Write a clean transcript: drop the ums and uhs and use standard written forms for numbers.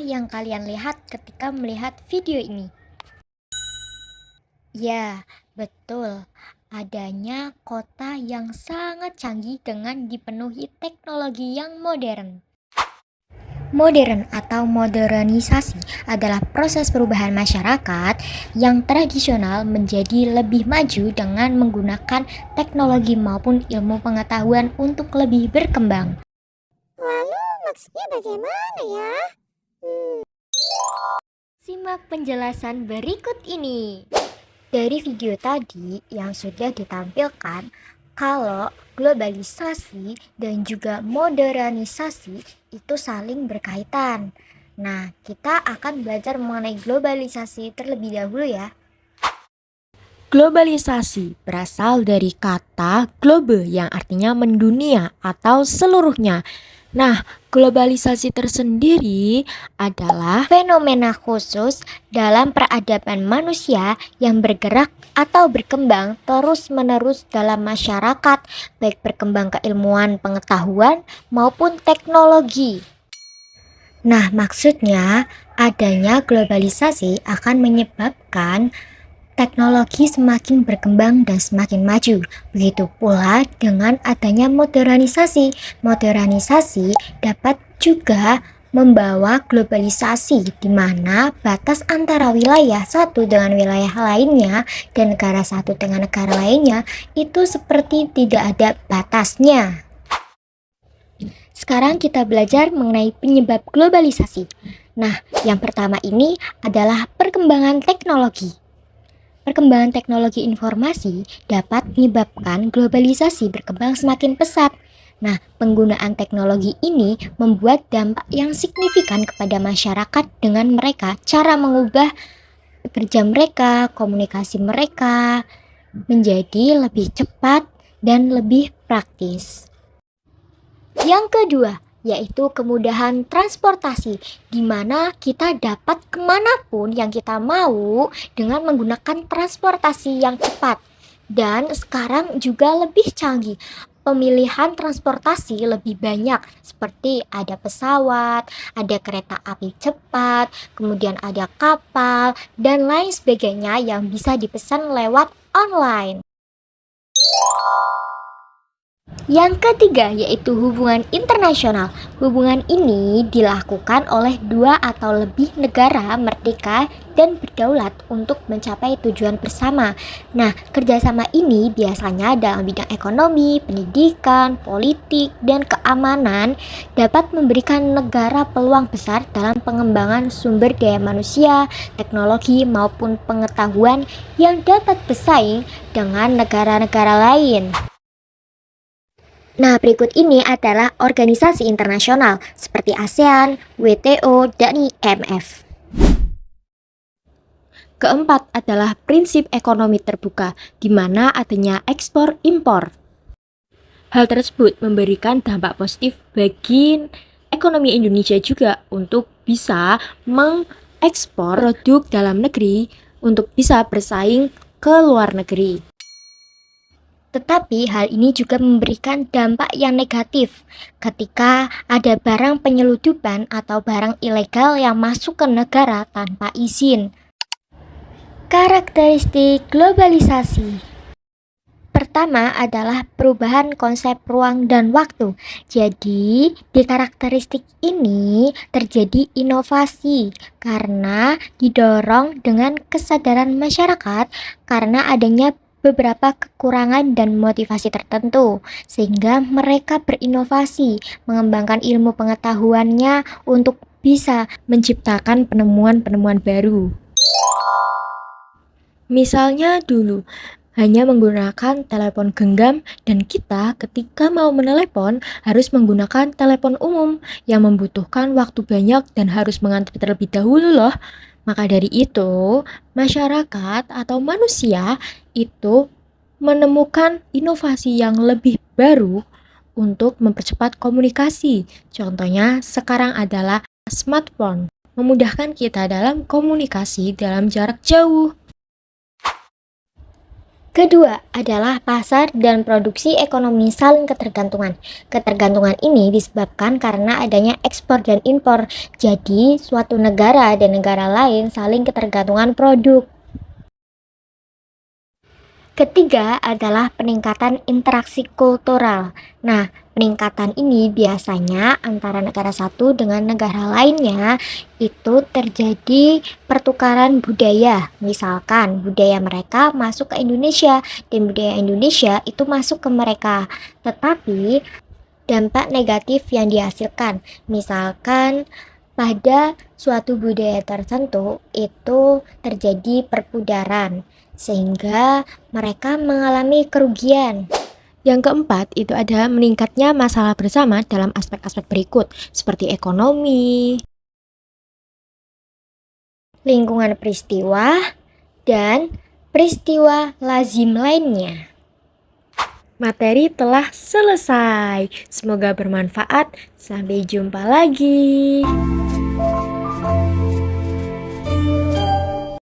yang kalian lihat ketika melihat video ini? Ya, betul. Adanya kota yang sangat canggih dengan dipenuhi teknologi yang modern. Modern atau modernisasi adalah proses perubahan masyarakat yang tradisional menjadi lebih maju dengan menggunakan teknologi maupun ilmu pengetahuan untuk lebih berkembang. Lalu maksudnya bagaimana ya? Simak penjelasan berikut ini. Dari video tadi yang sudah ditampilkan, kalau globalisasi dan juga modernisasi itu saling berkaitan. Nah, kita akan belajar mengenai globalisasi terlebih dahulu ya. Globalisasi berasal dari kata globe yang artinya mendunia atau seluruhnya. Nah, globalisasi tersendiri adalah Fenomena khusus dalam peradaban manusia yang bergerak atau berkembang terus-menerus dalam masyarakat, baik berkembang keilmuan pengetahuan maupun teknologi. Nah, maksudnya adanya globalisasi akan menyebabkan teknologi semakin berkembang dan semakin maju. Begitu pula dengan adanya modernisasi. Modernisasi dapat juga membawa globalisasi di mana batas antara wilayah satu dengan wilayah lainnya dan negara satu dengan negara lainnya itu seperti tidak ada batasnya. Sekarang kita belajar mengenai penyebab globalisasi. Nah, yang pertama ini adalah perkembangan teknologi. Perkembangan teknologi informasi dapat menyebabkan globalisasi berkembang semakin pesat. Nah, penggunaan teknologi ini membuat dampak yang signifikan kepada masyarakat dengan mereka cara mengubah kerja mereka, komunikasi mereka menjadi lebih cepat dan lebih praktis. Yang kedua, yaitu kemudahan transportasi, di mana kita dapat kemanapun yang kita mau dengan menggunakan transportasi yang cepat. Dan sekarang juga lebih canggih, pemilihan transportasi lebih banyak, seperti ada pesawat, ada kereta api cepat, kemudian ada kapal, dan lain sebagainya yang bisa dipesan lewat online. Yang ketiga yaitu hubungan internasional. Hubungan ini dilakukan oleh dua atau lebih negara merdeka dan berdaulat untuk mencapai tujuan bersama. Nah, kerjasama ini biasanya dalam bidang ekonomi, pendidikan, politik, dan keamanan dapat memberikan negara peluang besar dalam pengembangan sumber daya manusia, teknologi, maupun pengetahuan yang dapat bersaing dengan negara-negara lain. Nah, berikut ini adalah organisasi internasional seperti ASEAN, WTO, dan IMF. keempat adalah prinsip ekonomi terbuka, di mana adanya ekspor-impor. Hal tersebut memberikan dampak positif bagi ekonomi Indonesia juga untuk bisa mengekspor produk dalam negeri untuk bisa bersaing ke luar negeri. Tetapi hal ini juga memberikan dampak yang negatif ketika ada barang penyeludupan atau barang ilegal yang masuk ke negara tanpa izin. Karakteristik globalisasi. Pertama adalah perubahan konsep ruang dan waktu. Jadi, di karakteristik ini terjadi inovasi karena didorong dengan kesadaran masyarakat karena adanya beberapa kekurangan dan motivasi tertentu, sehingga mereka berinovasi, mengembangkan ilmu pengetahuannya untuk bisa menciptakan penemuan-penemuan baru. Misalnya dulu, hanya menggunakan telepon genggam dan kita ketika mau menelepon harus menggunakan telepon umum yang membutuhkan waktu banyak dan harus mengantri terlebih dahulu loh. Maka dari itu, masyarakat atau manusia itu menemukan inovasi yang lebih baru untuk mempercepat komunikasi. Contohnya sekarang adalah smartphone, memudahkan kita dalam komunikasi dalam jarak jauh. Kedua adalah pasar dan produksi ekonomi saling ketergantungan. Ketergantungan ini disebabkan karena adanya ekspor dan impor. Jadi, suatu negara dan negara lain saling ketergantungan produk. Ketiga adalah peningkatan interaksi kultural. Nah, peningkatan ini biasanya antara negara satu dengan negara lainnya itu terjadi pertukaran budaya. Misalkan budaya mereka masuk ke Indonesia dan budaya Indonesia itu masuk ke mereka. Tetapi dampak negatif yang dihasilkan, misalkan pada suatu budaya tertentu itu terjadi perputaran sehingga mereka mengalami kerugian. Yang keempat itu ada meningkatnya masalah bersama dalam aspek-aspek berikut seperti ekonomi, Lingkungan peristiwa dan peristiwa lazim lainnya. Materi telah selesai. Semoga bermanfaat. Sampai jumpa lagi.